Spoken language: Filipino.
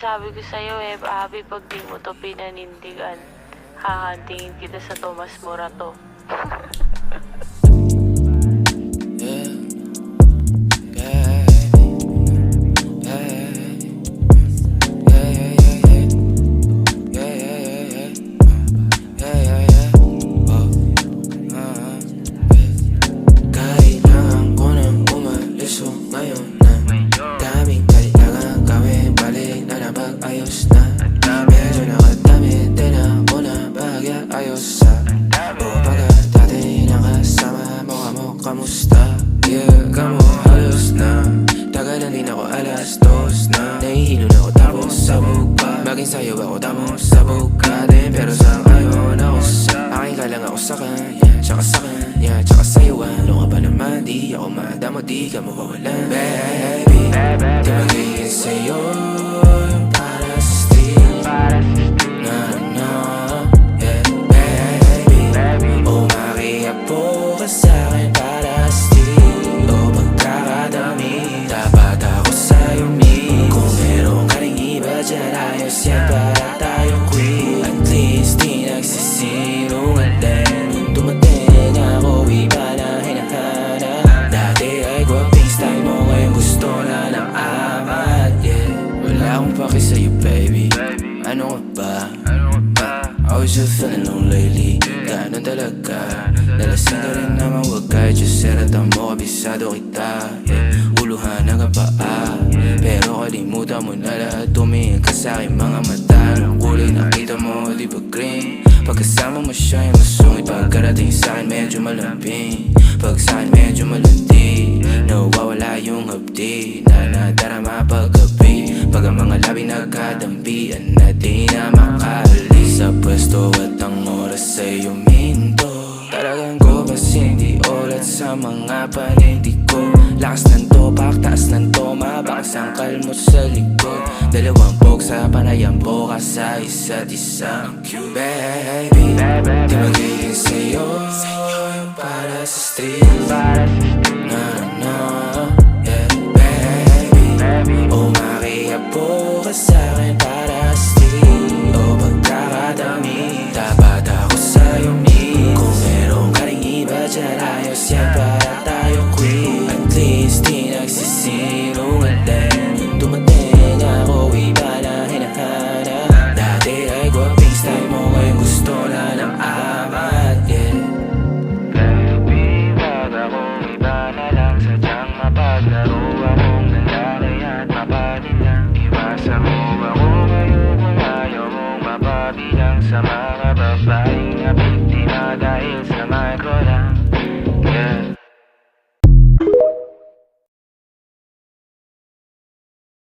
Sabi ko sa'yo Abby, pag di mo to pinanindigan, hahantingin kita sa Tomas Morato. Kailangan ko nang umalis ngayon na daming kailangan gawin, balik na napag-ayos na. Medyo nakadamit din ako na bagay ayos sa o pagkat dati nakasama mo kamo, kamusta? Yeah, kamo halos na tagalan din ako, alas 2 na nahihilo na ako tapos sabog pa. Maging sayo ako tapos sabog ka din, pero sa ngayon ako sa aking ka lang ako sa kanya, tsaka sa kanya, tsaka sa'yo. Ano ka ba naman, di ako madamo, di ka mawawalan. Baby, di magiging sa'yo yung para sa street. Na na, yeah, baby. Umakiapo ka sa'kin para sa street. O pagkakadami, dapat ako sa'yo me. Kung meron ka rin iba dyan, ayos yan para tayo quit. At least di nagsisinungaling. Dumating ako, iba na hinahanap. Dati ay gwaping style mo, ngayon gusto na ng amat, yeah. Wala akong paki sa'yo, baby. Ano ka ba? I was just feeling low lately. Ganon talaga. Nalasing ka rin naman, wag kahit just seratan mo, kabisado kita, yeah. Uluhan ng kapaa, pero kalimutan mo na lahat. Tumingin ka sa'king mga mata, ang kulay nakita mo, di ba green? Pagkasama mo siya yung masungit, pagkarating sa'kin medyo malambing. Pag sa'kin medyo malandi, nawawala yung hapdi na nadarama paggabi. Pag ang mga labi nagkadampian na di na makaalis sa pwesto at ang oras ay uminto. Talagang ko kasi hindi ulat sa mga panindig ko. Lakas ng topak, taas ng toma, bakas ang kalmot sa likod. Dalawang pog sa panayang boka sa isa't isa. Baby, di magiging sa'yo yung para sa street. Na na, yeah, baby. Umakiapo ka sa'kin para sa street. O pagkakadami, dapat ako sa'yo me. Kung meron ka rin iba dyan, ayos yan para tayo quit. At least di nagsisinungaling. Dumating ako, iba na hinahanap. Dati ay gwaping style mo, ngayon gusto na ng amat, yeah. Baby, wag akong iba na lang. Sadyang mapaglaro akong nangyari at mapadilang. Iwasan mo ako ngayon kung ayaw mong mapabilang sa mga babaeng nabiktima dahil sa